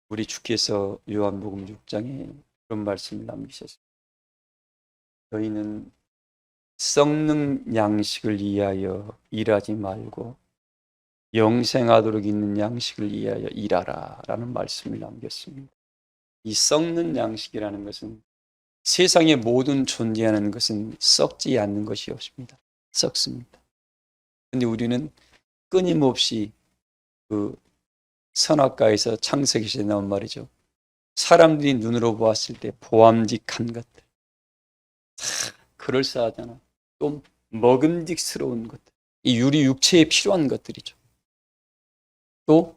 우리 주께서 요한복음 6장에 그런 말씀을 남기셨습니다. 너희는 썩는 양식을 위하여 일하지 말고 영생하도록 있는 양식을 위하여 일하라 라는 말씀을 남겼습니다. 이 썩는 양식이라는 것은 세상의 모든 존재하는 것은 썩지 않는 것이 없습니다. 썩습니다. 그런데 우리는 끊임없이 그 선악과에서 창세기에서 나온 말이죠. 사람들이 눈으로 보았을 때 보암직한 것들, 그럴싸하잖아. 또 먹음직스러운 것들, 이 유리 육체에 필요한 것들이죠. 또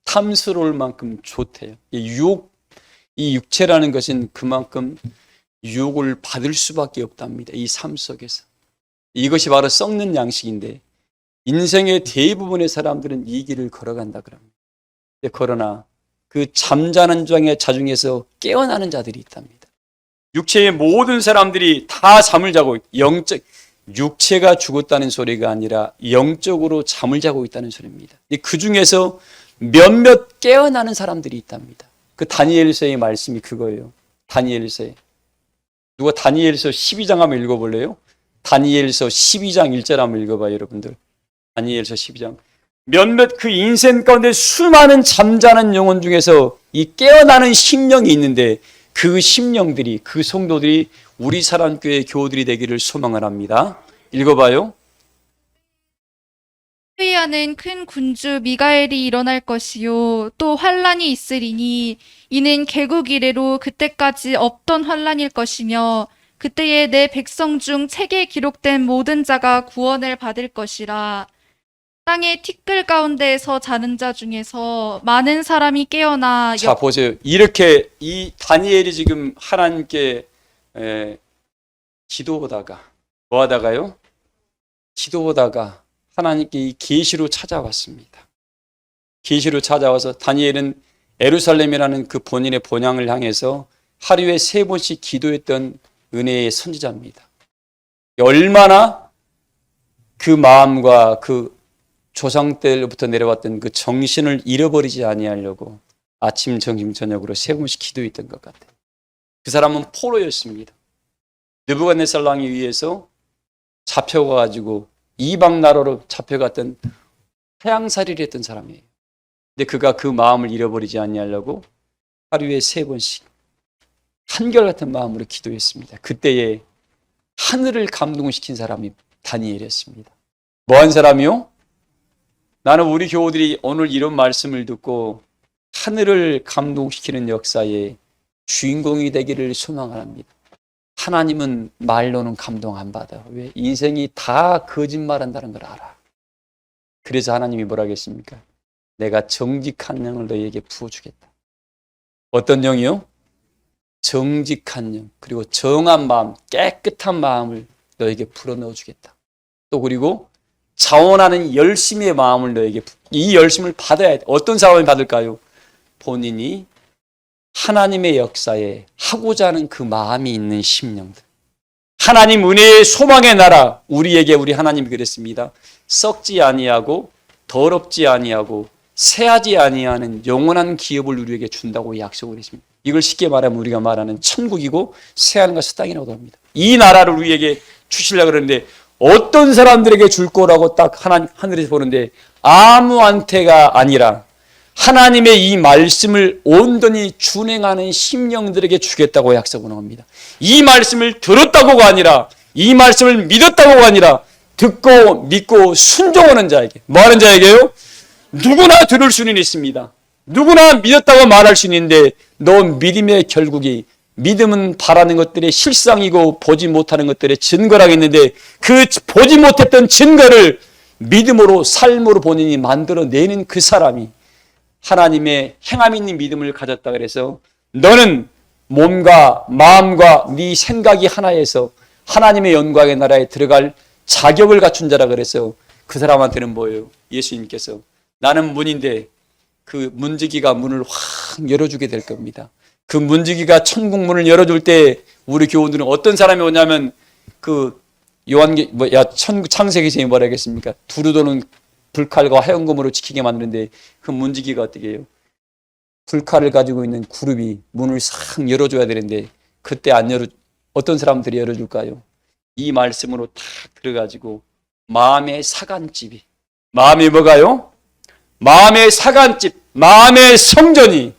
탐스러울 만큼 좋대요. 이 육체라는 것은 그만큼 유혹을 받을 수밖에 없답니다. 이 삶 속에서. 이것이 바로 썩는 양식인데 인생의 대부분의 사람들은 이 길을 걸어간다 그럽니다. 그러나 그 잠자는 자중에서 깨어나는 자들이 있답니다. 육체의 모든 사람들이 다 잠을 자고 육체가 죽었다는 소리가 아니라 영적으로 잠을 자고 있다는 소리입니다. 그 중에서 몇몇 깨어나는 사람들이 있답니다. 그 다니엘서의 말씀이 그거예요. 다니엘서에. 누가 다니엘서 12장 한번 읽어볼래요? 다니엘서 12장 1절 한번 읽어봐요, 여러분들. 다니엘서 12장. 몇몇 그 인생 가운데 수많은 잠자는 영혼 중에서 이 깨어나는 심령이 있는데 그 심령들이, 그 성도들이 우리 사랑교회 교우들이 되기를 소망을 합니다. 읽어봐요. 회의하는 큰 군주 미가엘이 일어날 것이요 또 환란이 있으리니 이는 개국 이래로 그때까지 없던 환란일 것이며 그때에 내 백성 중 책에 기록된 모든 자가 구원을 받을 것이라. 땅의 티끌 가운데에서 자는 자 중에서 많은 사람이 깨어나 자, 보세요. 이렇게 이 다니엘이 지금 하나님께 기도하다가 뭐 하다가요? 기도하다가 하나님께 이 계시로 찾아왔습니다. 계시로 찾아와서 다니엘은 예루살렘이라는 그 본인의 본향을 향해서 하루에 3번씩 기도했던 은혜의 선지자입니다. 얼마나 그 마음과 그 조상 때부터 내려왔던 그 정신을 잃어버리지 아니하려고 아침, 점심, 저녁으로 3번씩 기도했던 것 같아요. 그 사람은 포로였습니다. 느부갓네살 왕에 의해서 잡혀가지고 이방 나라로 잡혀갔던 태양살이를 했던 사람이에요. 근데 그가 그 마음을 잃어버리지 아니하려고 하루에 3번씩 한결같은 마음으로 기도했습니다. 그때에 하늘을 감동시킨 사람이 다니엘이었습니다. 뭐한 사람이요? 나는 우리 교우들이 오늘 이런 말씀을 듣고 하늘을 감동시키는 역사의 주인공이 되기를 소망합니다. 하나님은 말로는 감동 안 받아. 왜? 인생이 다 거짓말한다는 걸 알아. 그래서 하나님이 뭐라 하겠습니까? 내가 정직한 영을 너희에게 부어주겠다. 어떤 영이요? 정직한 영, 그리고 정한 마음, 깨끗한 마음을 너에게 불어넣어주겠다. 또 그리고 자원하는 열심의 마음을 너에게, 이 열심을 받아야 돼. 어떤 사람이 받을까요? 본인이 하나님의 역사에 하고자 하는 그 마음이 있는 심령들. 하나님 은혜의 소망의 나라, 우리에게 우리 하나님이 그랬습니다. 썩지 아니하고 더럽지 아니하고 새하지 아니하는 영원한 기업을 우리에게 준다고 약속을 했습니다. 이걸 쉽게 말하면 우리가 말하는 천국이고 새하는 것이 땅이라고 합니다. 이 나라를 우리에게 주시려고 그러는데 어떤 사람들에게 줄 거라고 딱 하늘에서 보는데 아무한테가 아니라 하나님의 이 말씀을 온전히 준행하는 심령들에게 주겠다고 약속을 합니다. 이 말씀을 들었다고가 아니라 이 말씀을 믿었다고가 아니라 듣고 믿고 순종하는 자에게, 뭐 하는 자에게요? 누구나 들을 수는 있습니다. 누구나 믿었다고 말할 수 있는데 너 믿음의 결국이, 믿음은 바라는 것들의 실상이고 보지 못하는 것들의 증거라고 했는데 그 보지 못했던 증거를 믿음으로, 삶으로 본인이 만들어내는 그 사람이 하나님의 행함 있는 믿음을 가졌다 그래서 너는 몸과 마음과 네 생각이 하나에서 하나님의 영광의 나라에 들어갈 자격을 갖춘 자라 그래서 그 사람한테는 뭐예요? 예수님께서 나는 문인데 그 문지기가 문을 확 열어주게 될 겁니다. 그 문지기가 천국 문을 열어줄 때 우리 교우들은 어떤 사람이 오냐면 그 창세기에서 뭐라 하겠습니까? 두루 도는 불칼과 화염검으로 지키게 만드는데 그 문지기가 어떻게 해요? 불칼을 가지고 있는 그룹이 문을 싹 열어줘야 되는데 그때 안 열어 어떤 사람들이 열어줄까요? 이 말씀으로 탁 들어가지고 마음의 사간집이 마음이 뭐가요? 마음의 사간집, 마음의 성전이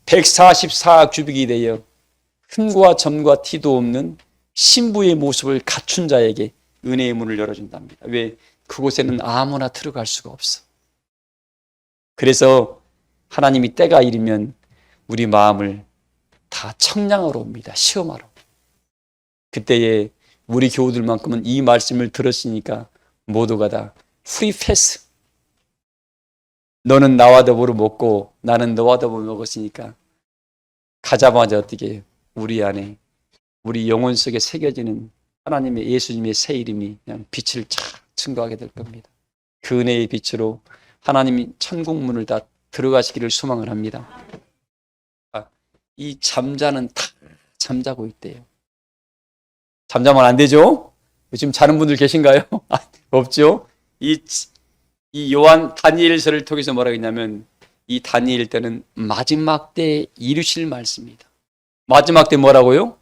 144규빅이 되어 흠과 점과 티도 없는 신부의 모습을 갖춘 자에게 은혜의 문을 열어준답니다. 왜? 그곳에는 아무나 들어갈 수가 없어. 그래서 하나님이 때가 이르면 우리 마음을 다 청량하러 옵니다. 시험하러. 그때에 우리 교우들만큼은 이 말씀을 들었으니까 모두가 다 프리패스. 너는 나와 더불어 먹고 나는 너와 더불어 먹었으니까 가자마자 어떻게 해요? 우리 안에 우리 영혼 속에 새겨지는 하나님의 예수님의 새 이름이 그냥 빛을 쫙 증거하게 될 겁니다. 그 은혜의 빛으로 하나님이 천국 문을 다 들어가시기를 소망을 합니다. 이 잠자는 다 잠자고 있대요. 잠자면 안 되죠? 요즘 자는 분들 계신가요? 없죠? 이 요한 다니엘서를 통해서 뭐라고 했냐면 이 다니엘 때는 마지막 때에 이루실 말씀입니다. 마지막 때 뭐라고요?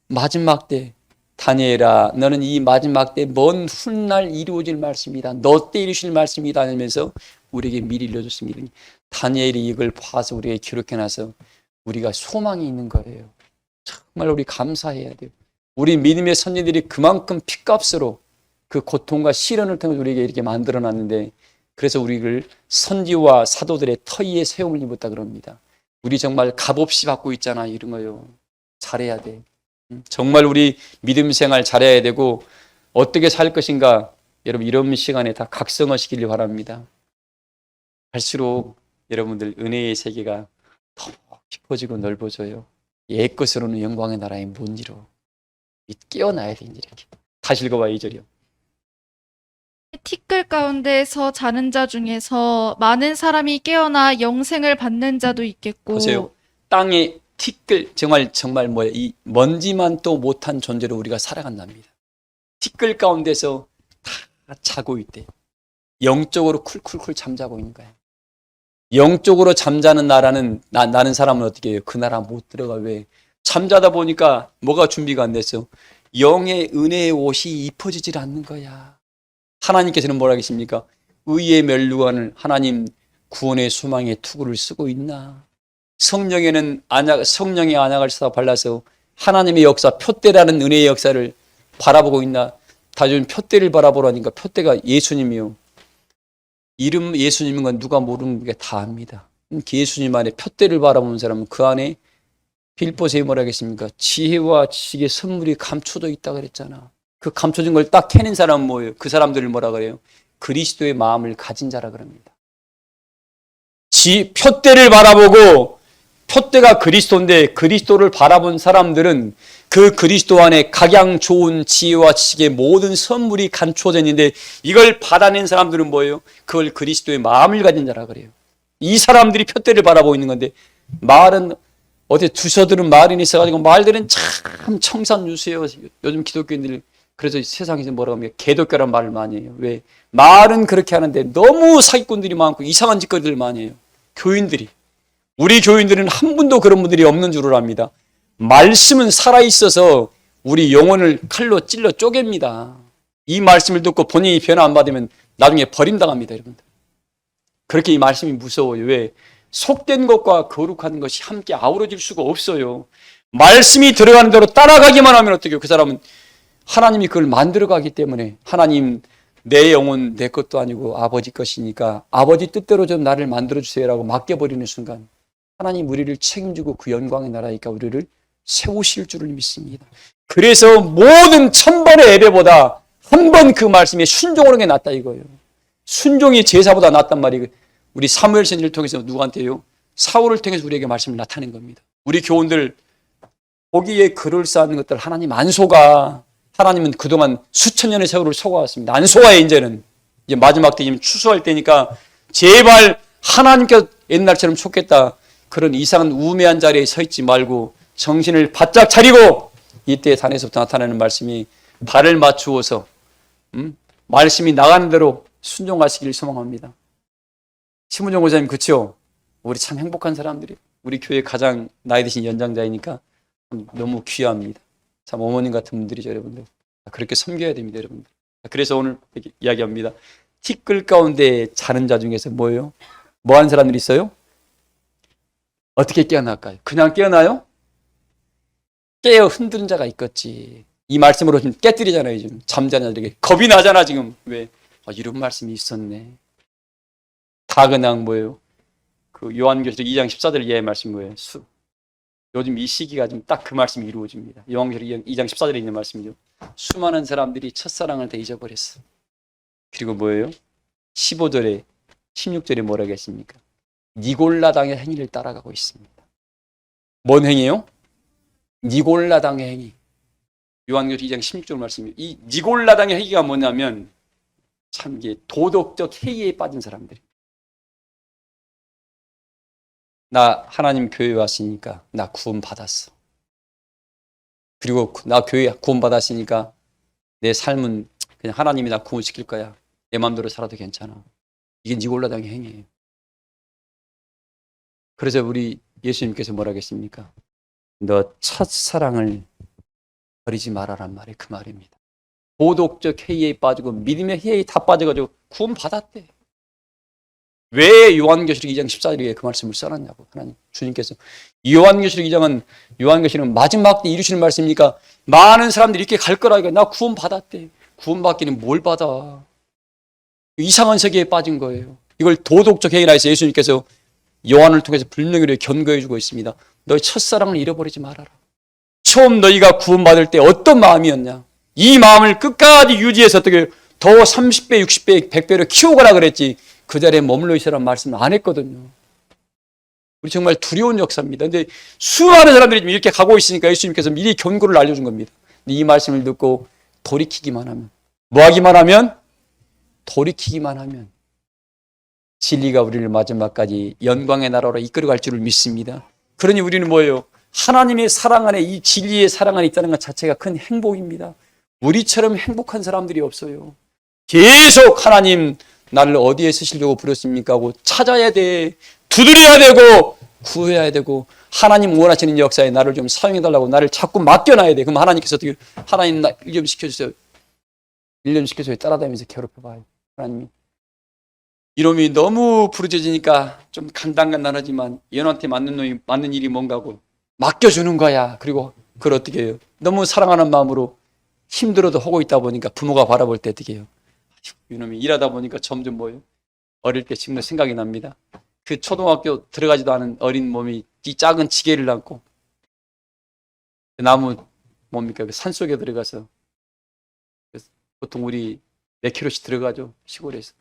마지막 때 다니엘아 너는 이 마지막 때 먼 훗날 이루어질 말씀이다. 너 때 이루실 말씀이다 하면서 우리에게 미리 일러줬습니다. 다니엘이 이걸 봐서 우리에게 기록해놔서 우리가 소망이 있는 거예요. 정말 우리 감사해야 돼요. 우리 믿음의 선지들이 그만큼 핏값으로 그 고통과 시련을 통해서 우리에게 이렇게 만들어놨는데 그래서 우리를 선지와 사도들의 터위에 세움을 입었다 그럽니다. 우리 정말 값없이 받고 있잖아 이런 거요. 잘해야 돼. 정말 우리 믿음 생활 잘해야 되고 어떻게 살 것인가 여러분 이런 시간에 다 각성하시길 바랍니다. 갈수록 여러분들 은혜의 세계가 더 깊어지고 넓어져요. 옛 것으로는 영광의 나라에 못 이뤄. 깨어나야 돼 이제 이렇게. 다시 읽어봐 2절이요. 티끌 가운데서 자는 자 중에서 많은 사람이 깨어나 영생을 받는 자도 있겠고. 보세요. 땅에 티끌 정말 뭐예요? 이 먼지만 또 못한 존재로 우리가 살아간답니다. 티끌 가운데서 다 자고 있대. 영적으로 쿨쿨쿨 잠자고 있는 거예요. 영적으로 잠자는 나는 사람은 어떻게 해요? 그 나라 못 들어가. 왜? 잠자다 보니까 뭐가 준비가 안 됐어? 영의 은혜의 옷이 입혀지질 않는 거야. 하나님께서는 뭐라 하십니까? 의의 멸류관을 하나님 구원의 소망의 투구를 쓰고 있나? 성령의 안약을 써서 발라서 하나님의 역사, 표대라는 은혜의 역사를 바라보고 있나? 다른 표대를 바라보라니까 표대가 예수님이요. 이름 예수님인 건 누가 모르는 게 다 압니다. 예수님 안에 표대를 바라보는 사람은 그 안에 빌보세에 뭐라 하겠습니까? 지혜와 지식의 선물이 감춰져 있다 그랬잖아. 그 감춰진 걸 딱 캐는 사람은 뭐예요? 그 사람들을 뭐라 그래요? 그리스도의 마음을 가진 자라 그럽니다. 표대를 바라보고 표대가 그리스도인데 그리스도를 바라본 사람들은 그 그리스도 안에 각양 좋은 지혜와 지식의 모든 선물이 감춰져 있는데 이걸 받아낸 사람들은 뭐예요? 그걸 그리스도의 마음을 가진 자라 그래요. 이 사람들이 표대를 바라보고 있는 건데 말은 어디 두서들은 말이 있어가지고 말들은 참 청산유수예요. 요즘 기독교인들 그래서 세상에서 뭐라고 하면 개독교란 말을 많이 해요. 왜? 말은 그렇게 하는데 너무 사기꾼들이 많고 이상한 짓거리들 많이 해요. 교인들이. 우리 교인들은 한 분도 그런 분들이 없는 줄을 압니다. 말씀은 살아있어서 우리 영혼을 칼로 찔러 쪼갭니다. 이 말씀을 듣고 본인이 변화 안 받으면 나중에 버림당합니다. 여러분들. 그렇게 이 말씀이 무서워요. 왜? 속된 것과 거룩한 것이 함께 아우러질 수가 없어요. 말씀이 들어가는 대로 따라가기만 하면 어떻게 해요? 그 사람은 하나님이 그걸 만들어가기 때문에 하나님 내 영혼 내 것도 아니고 아버지 것이니까 아버지 뜻대로 좀 나를 만들어주세요라고 맡겨버리는 순간 하나님 우리를 책임지고 그 영광의 나라니까 우리를 세우실 줄을 믿습니다. 그래서 모든 1000번의 예배보다 한 번 그 말씀에 순종하는 게 낫다 이거예요. 순종이 제사보다 낫단 말이에요. 우리 사무엘 선지를 통해서 누구한테요? 사울을 통해서 우리에게 말씀을 나타낸 겁니다. 우리 교원들 보기에 그럴싸한 것들 하나님 안 속아. 하나님은 그동안 수천 년의 세월을 속아왔습니다. 안 속아요. 이제 마지막 때 추수할 때니까 제발 하나님께서 옛날처럼 속겠다. 그런 이상한 우매한 자리에 서 있지 말고 정신을 바짝 차리고 이때 단에서부터 나타나는 말씀이 발을 맞추어서 말씀이 나가는 대로 순종하시기를 소망합니다. 심은정 목사님 그렇죠? 우리 참 행복한 사람들이, 우리 교회 가장 나이 드신 연장자이니까 너무 귀합니다. 참 어머님 같은 분들이죠, 여러분들. 그렇게 섬겨야 됩니다, 여러분들. 그래서 오늘 이야기합니다. 티끌 가운데 자는 자 중에서 뭐예요? 뭐 하는 사람들이 있어요? 어떻게 깨어날까요? 그냥 깨어나요? 깨어 흔드는 자가 있겠지. 이 말씀으로 좀 깨뜨리잖아요. 지금 잠자는 자들에게 겁이 나잖아 지금. 왜? 이런 말씀이 있었네. 다 그냥 뭐예요? 그 요한계시록 2장 14절 이하의 말씀 뭐예요? 요즘 이 시기가 좀 딱 그 말씀이 이루어집니다. 요한계시록 2장 14절에 있는 말씀이죠. 수많은 사람들이 첫사랑을 다 잊어버렸어. 그리고 뭐예요? 15절에 16절에 뭐라고 했습니까? 니골라당의 행위를 따라가고 있습니다. 뭔 행위요? 니골라당의 행위. 요한계시록 2장 16절 말씀이에요. 이 니골라당의 행위가 뭐냐면 참 이게 도덕적 해이에 빠진 사람들이. 나 하나님 교회 왔으니까 나 구원 받았어. 그리고 나 교회 구원 받았으니까 내 삶은 그냥 하나님이 나 구원시킬 거야. 내 마음대로 살아도 괜찮아. 이게 니골라당의 행위예요. 그래서 우리 예수님께서 뭐라고 했습니까? 너 첫사랑을 버리지 말아란 말이 그 말입니다. 도덕적 해이에 빠지고 믿음의 해이에 다 빠져가지고 구원 받았대. 왜 요한계시록 2장 14절에 그 말씀을 써놨냐고 하나님 주님께서. 요한계시록 2장은 요한계시록은 마지막 때 이루시는 말씀이니까 많은 사람들이 이렇게 갈 거라니까. 나 구원 받았대. 구원 받기는 뭘 받아? 이상한 세계에 빠진 거예요. 이걸 도덕적 해이라 해서 예수님께서 요한을 통해서 분명히 견고해 주고 있습니다. 너희 첫사랑을 잃어버리지 말아라. 처음 너희가 구원받을 때 어떤 마음이었냐? 이 마음을 끝까지 유지해서 어떻게 더 30배, 60배, 100배로 키우거라 그랬지. 그 자리에 머물러 있으라는 말씀을 안 했거든요. 우리 정말 두려운 역사입니다. 근데 수많은 사람들이 지금 이렇게 가고 있으니까 예수님께서 미리 경고를 알려준 겁니다. 이 말씀을 듣고 돌이키기만 하면, 뭐 하기만 하면? 돌이키기만 하면 진리가 우리를 마지막까지 영광의 나라로 이끌어갈 줄을 믿습니다. 그러니 우리는 뭐예요? 하나님의 사랑 안에, 이 진리의 사랑 안에 있다는 것 자체가 큰 행복입니다. 우리처럼 행복한 사람들이 없어요. 계속 하나님 나를 어디에 쓰시려고 부르십니까 하고 찾아야 돼. 두드려야 되고 구해야 되고 하나님 원하시는 역사에 나를 좀 사용해달라고 나를 자꾸 맡겨놔야 돼. 그럼 하나님께서 어떻게 하나님 나 일 좀 시켜주세요. 일 좀 시켜줘요. 따라다니면서 괴롭혀봐요. 하나님이. 이놈이 너무 부르짖으니까 좀 간단하지만 얘한테 맞는 일이 뭔가고 맡겨주는 거야. 그리고 그걸 어떻게 해요? 너무 사랑하는 마음으로 힘들어도 하고 있다 보니까 부모가 바라볼 때 어떻게 해요? 이놈이 일하다 보니까 점점 뭐예요? 어릴 때 지금도 생각이 납니다. 그 초등학교 들어가지도 않은 어린 몸이 이 작은 지게를 안고 나무 뭡니까? 그 산속에 들어가서 보통 우리 몇 킬로씩 들어가죠. 시골에서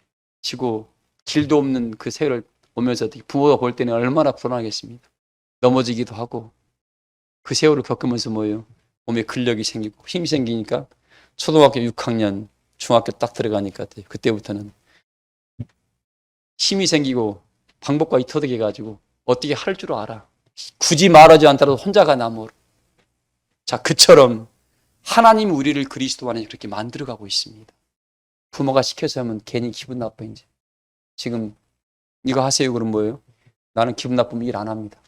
지고 길도 없는 그 세월을 오면서 부모가 볼 때는 얼마나 불안하겠습니까? 넘어지기도 하고 그 세월을 겪으면서 뭐예요? 몸에 근력이 생기고 힘이 생기니까 초등학교 6학년 중학교 딱 들어가니까 그때부터는 힘이 생기고 방법과 터득해가지고 어떻게 할 줄 알아. 굳이 말하지 않더라도 혼자가 나무로. 자, 그처럼 하나님 우리를 그리스도 안에 그렇게 만들어가고 있습니다. 부모가 시켜서 하면 괜히 기분 나빠. 이제 지금 이거 하세요. 그럼 뭐예요? 나는 기분 나쁘면 일 안 합니다.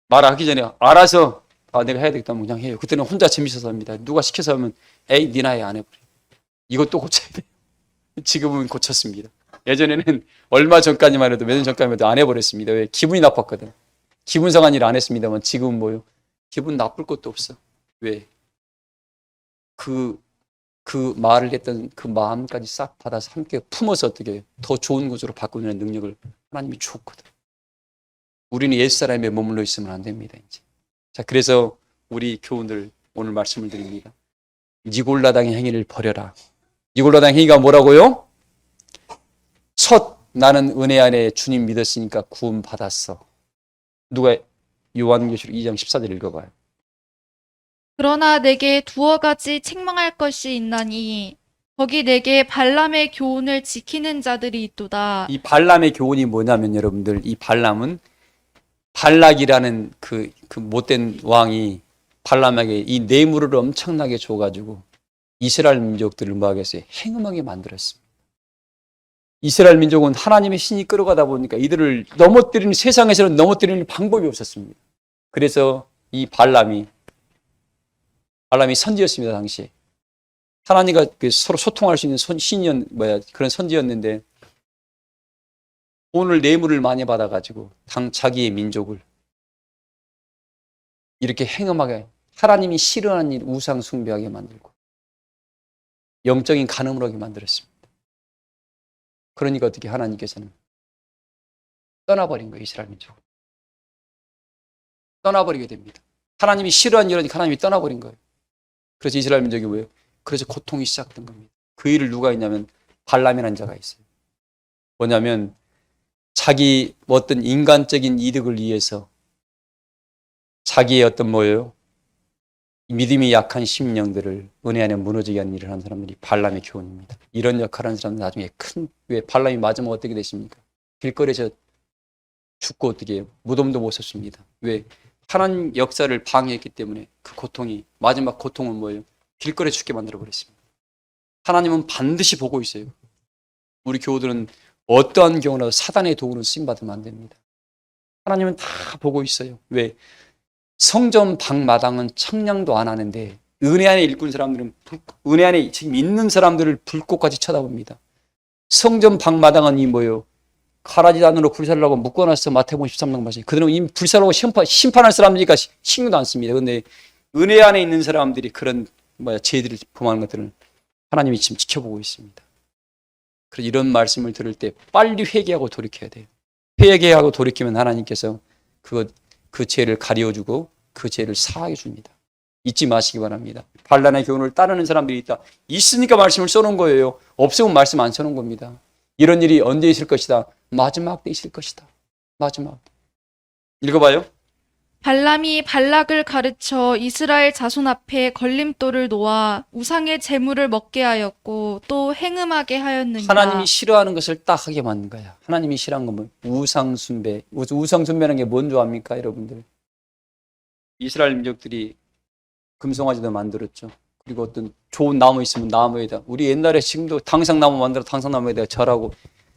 말하기 전에 알아서 내가 해야 되겠다면 그냥 해요. 그때는 혼자 재밌어서 합니다. 누가 시켜서 하면 에이 니나 해 안 해버려. 이것도 고쳐야 돼요. 지금은 고쳤습니다. 예전에는 얼마 전까지만 해도 몇 년 전까지만 해도 안 해버렸습니다. 왜? 기분이 나빴거든. 기분 상한 일 안 했습니다만 지금은 뭐예요? 기분 나쁠 것도 없어. 왜? 그 말을 했던 그 마음까지 싹 받아서 함께 품어서 어떻게 더 좋은 곳으로 바꾸는 능력을 하나님이 주었거든. 우리는 옛사람에 머물러 있으면 안 됩니다. 이제. 자, 그래서 우리 교훈들 오늘 말씀을 드립니다. 니골라당의 행위를 버려라. 니골라당 행위가 뭐라고요? 첫 나는 은혜 안에 주님 믿었으니까 구원 받았어. 누가 요한계시록 2장 14절 읽어봐요. 그러나 내게 두어 가지 책망할 것이 있나니 거기 내게 발람의 교훈을 지키는 자들이 있도다. 이 발람의 교훈이 뭐냐면 여러분들 이 발람은 발락이라는 그 못된 왕이 발람에게 이 뇌물을 엄청나게 줘가지고 이스라엘 민족들을 뭐 하겠어요? 행음하게 만들었습니다. 이스라엘 민족은 하나님의 신이 끌어가다 보니까 이들을 넘어뜨리는, 세상에서는 넘어뜨리는 방법이 없었습니다. 그래서 이 발람이 선지였습니다. 당시에 하나님과 서로 소통할 수 있는 그런 선지였는데, 오늘 뇌물을 많이 받아가지고 자기의 민족을 이렇게 행음하게, 하나님이 싫어하는 일, 우상 숭배하게 만들고 영적인 간음을 하게 만들었습니다. 그러니까 어떻게 하나님께서는 떠나버린 거예요. 이스라엘 민족을 떠나버리게 됩니다. 하나님이 싫어하는 일이니까 하나님이 떠나버린 거예요. 그래서 이스라엘 민족이 뭐예요? 그래서 고통이 시작된 겁니다. 그 일을 누가 했냐면 발람이라는 자가 있어요. 뭐냐면 자기 어떤 인간적인 이득을 위해서 자기의 어떤 믿음이 약한 심령들을 은혜 안에 무너지게 하는 일을 하는 사람들이 발람의 교훈입니다. 이런 역할을 하는 사람은 나중에 왜 발람이 맞으면 어떻게 되십니까? 길거리에서 죽고 어떻게 해요? 무덤도 못 섰습니다. 왜? 하나님 역사를 방해했기 때문에 그 고통이, 마지막 고통은 뭐예요? 길거리에 죽게 만들어버렸습니다. 하나님은 반드시 보고 있어요. 우리 교우들은 어떠한 경우라도 사단의 도구로 쓰임받으면 안 됩니다. 하나님은 다 보고 있어요. 왜? 성전 방마당은 청량도 안 하는데 은혜 안에 일꾼 사람들은 은혜 안에 지금 있는 사람들을 불꽃같이 쳐다봅니다. 성전 방마당은 가라지 단으로 불살라고 묶어놨어. 마태복음 13장 말씀. 그들은 이미 불살라고 심판할 사람이니까 신경도 안 씁니다. 그런데 은혜 안에 있는 사람들이 그런 죄들을 범하는 것들은 하나님이 지금 지켜보고 있습니다. 그래서 이런 말씀을 들을 때 빨리 회개하고 돌이켜야 돼요. 회개하고 돌이키면 하나님께서 그 죄를 가려주고 그 죄를 사하게 줍니다. 잊지 마시기 바랍니다. 발람의 교훈을 따르는 사람들이 있다. 있으니까 말씀을 써놓은 거예요. 없으면 말씀 안 써놓은 겁니다. 이런 일이 언제 있을 것이다? 마지막 때 있을 것이다. 마지막. 읽어봐요. 발람이 발락을 가르쳐 이스라엘 자손 앞에 걸림돌을 놓아 우상의 재물을 먹게 하였고 또 행음하게 하였느니라. 하나님이 싫어하는 것을 딱 하게 만든 거야. 하나님이 싫어하는 건 뭐예요? 우상숭배. 우상숭배라는 게 뭔 줄 압니까, 여러분들? 이스라엘 민족들이 금송아지도 만들었죠. 그리고 어떤 좋은 나무 있으면 나무에다, 우리 옛날에 지금도 당상나무 만들어 당상나무에다 절하고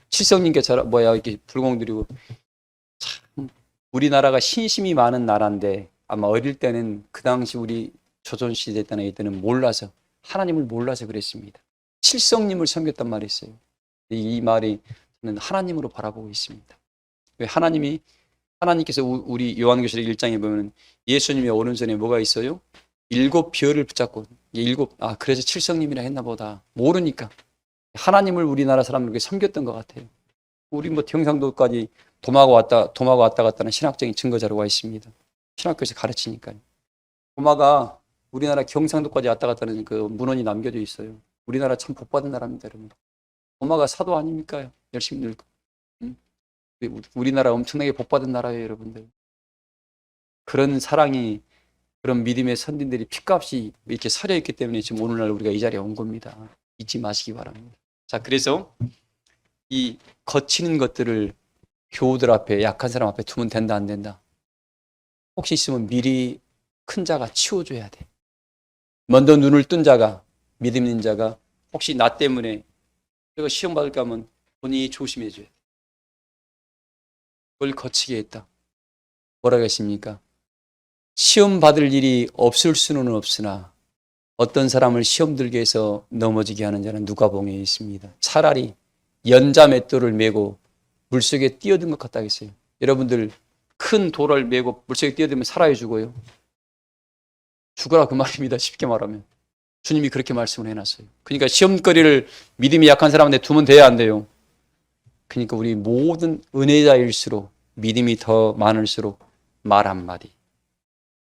칠성님께 이렇게 불공 드리고. 참 우리나라가 신심이 많은 나라인데 아마 어릴 때는 그 당시 우리 조선시대 때나 이때는 몰라서, 하나님을 몰라서 그랬습니다. 칠성님을 섬겼단 말이 있어요. 이 말이 저는 하나님으로 바라보고 있습니다. 왜? 하나님께서 우리 요한계시록 1장에 보면 예수님의 오른손에 뭐가 있어요? 7별을 붙잡고, 그래서 칠성님이라 했나 보다. 모르니까. 하나님을 우리나라 사람들에게 섬겼던 것 같아요. 우리 경상도까지 도마가 왔다 갔다는 신학적인 증거 자료가 있습니다. 신학교에서 가르치니까요. 도마가 우리나라 경상도까지 왔다 갔다는 그 문헌이 남겨져 있어요. 우리나라 참 복받은 나라입니다, 여러분. 도마가 사도 아닙니까? 열심히 늙고. 우리나라 엄청나게 복받은 나라예요, 여러분들. 그런 사랑이, 그런 믿음의 선진들이 핏값이 이렇게 서려 있기 때문에 지금 오늘날 우리가 이 자리에 온 겁니다. 잊지 마시기 바랍니다. 자, 그래서 이 거치는 것들을 교우들 앞에, 약한 사람 앞에 두면 된다, 안 된다? 혹시 있으면 미리 큰 자가 치워줘야 돼. 먼저 눈을 뜬 자가, 믿음 있는 자가 혹시 나 때문에 내가 시험 받을까 하면 본인이 조심해줘야 돼. 그걸 거치게 했다. 뭐라고 했습니까? 시험 받을 일이 없을 수는 없으나 어떤 사람을 시험 들게 해서 넘어지게 하는 자는 누가복음에 있습니다. 차라리 연자 맷돌을 메고 물속에 뛰어든 것 같다겠어요. 여러분들 큰 돌을 메고 물속에 뛰어들면 살아야 죽어요. 죽어라 그 말입니다. 쉽게 말하면. 주님이 그렇게 말씀을 해놨어요. 그러니까 시험거리를 믿음이 약한 사람한테 두면 돼야 안 돼요. 그러니까 우리 모든 은혜자일수록, 믿음이 더 많을수록 말 한마디,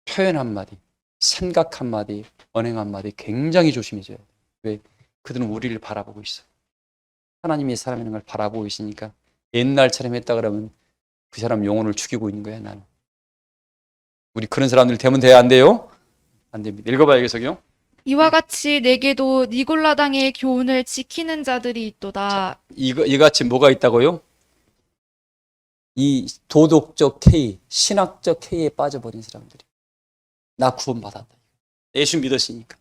표현 한마디, 생각 한마디, 언행 한마디 굉장히 조심해줘야 돼요. 왜? 그들은 우리를 바라보고 있어요. 하나님이 사람이라는 걸 바라보고 있으니까 옛날처럼 했다 그러면 그 사람 영혼을 죽이고 있는 거야, 나는. 우리 그런 사람들 되면 돼야 안 돼요? 안 됩니다. 읽어봐요, 계속요. 이와 같이 내게도 니골라당의 교훈을 지키는 자들이 있도다. 이같이 뭐가 있다고요? 이 도덕적 K, 신학적 K에 빠져버린 사람들이. 나 구원받았다. 예수 믿었으니까.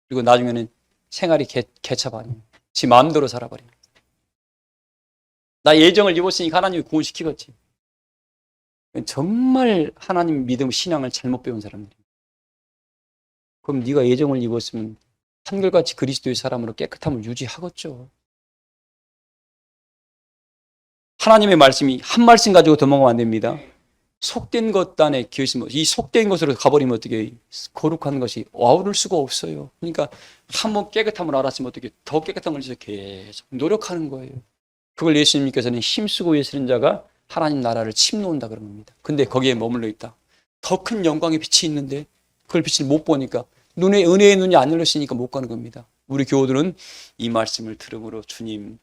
그리고 나중에는 생활이 개차반이에요. 지 마음대로 살아버립니다. 나 예정을 입었으니까 하나님이 구원시키겠지. 정말 하나님 믿음 신앙을 잘못 배운 사람들이에요. 그럼 네가 예정을 입었으면 한결같이 그리스도의 사람으로 깨끗함을 유지하겠죠. 하나님의 말씀이 한 말씀 가지고 도망가면 안 됩니다. 속된 것 안에 기어있으면 이 속된 것으로 가버리면 어떻게 거룩한 것이 와오를 수가 없어요. 그러니까 한번 깨끗함을 알았으면 어떻게 더 깨끗한 걸 위해서 계속 노력하는 거예요. 그걸 예수님께서는 힘쓰고 애쓰는 자가 하나님 나라를 침노한다 그런 겁니다. 근데 거기에 머물러 있다. 더 큰 영광의 빛이 있는데 그걸 빛을 못 보니까 눈에 은혜의 눈이 안 열렸으니까 못 가는 겁니다. 우리 교우들은 이 말씀을 들음으로 주님,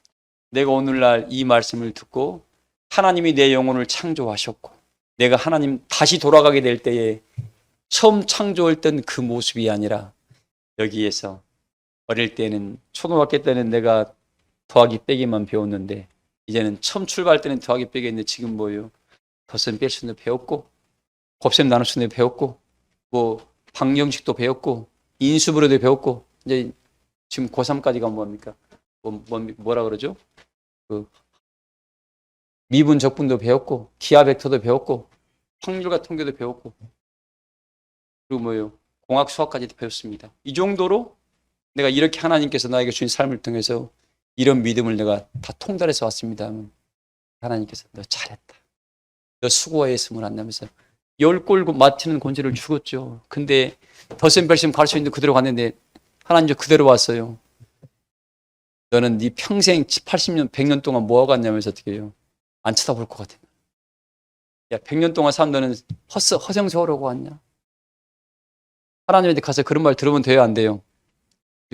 내가 오늘날 이 말씀을 듣고 하나님이 내 영혼을 창조하셨고 내가 하나님 다시 돌아가게 될 때에 처음 창조했던 그 모습이 아니라 여기에서 어릴 때는 초등학교 때는 내가 더하기 빼기만 배웠는데 이제는 처음 출발할 때는 더하기 빼기 했는데 지금 뭐예요? 덧셈 뺄 수는 배웠고 곱셈 나눌 수는 배웠고 뭐 방정식도 배웠고 인수분해도 배웠고 이제 지금 고3까지가 뭡니까? 뭐라 그러죠? 그 미분 적분도 배웠고 기하 벡터도 배웠고 확률과 통계도 배웠고 그리고 뭐예요? 공학 수학까지도 배웠습니다. 이 정도로 내가 이렇게 하나님께서 나에게 주신 삶을 통해서 이런 믿음을 내가 다 통달해서 왔습니다 하면 하나님께서 너 잘했다. 너 수고했음을 안다면서 10골 맞히는 권세를 주었죠. 근데 덧셈 뺄셈 가르쳐 있는데 그대로 갔는데 하나님 그대로 왔어요. 너는 네 평생 80년 100년 동안 뭐 하고 왔냐면서 어떻게 해요? 안 쳐다볼 것 같아. 야 100년 동안 산 너는 허생세월하고 왔냐? 하나님한테 가서 그런 말 들으면 돼요 안 돼요?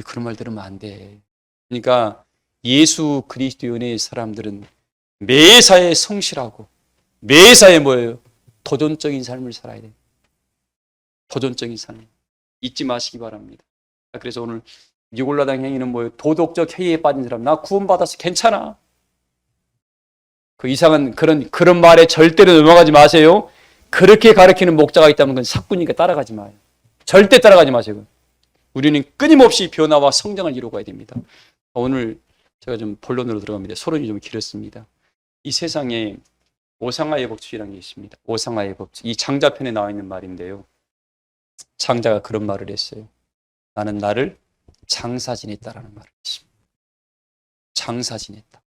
그런 말 들으면 안 돼. 그러니까 예수 그리스도의 은혜의 사람들은 매사에 성실하고 매사에 뭐예요? 도전적인 삶을 살아야 돼요. 도전적인 삶. 잊지 마시기 바랍니다. 그래서 오늘 니골라당 행위는 뭐예요? 도덕적 해이에 빠진 사람. 나 구원받아서 괜찮아. 그 이상한 그런 말에 절대로 넘어가지 마세요. 그렇게 가르치는 목자가 있다면 그건 사꾼이니까 따라가지 마요. 절대 따라가지 마세요. 우리는 끊임없이 변화와 성장을 이루어가야 됩니다. 오늘 제가 좀 본론으로 들어갑니다. 서론이 좀 길었습니다. 이 세상에 오상아의 법칙이라는 게 있습니다. 오상아의 법칙. 이 장자편에 나와 있는 말인데요. 장자가 그런 말을 했어요. 나는 나를 장사 지냈다라는 말을 했습니다. 장사 지냈다.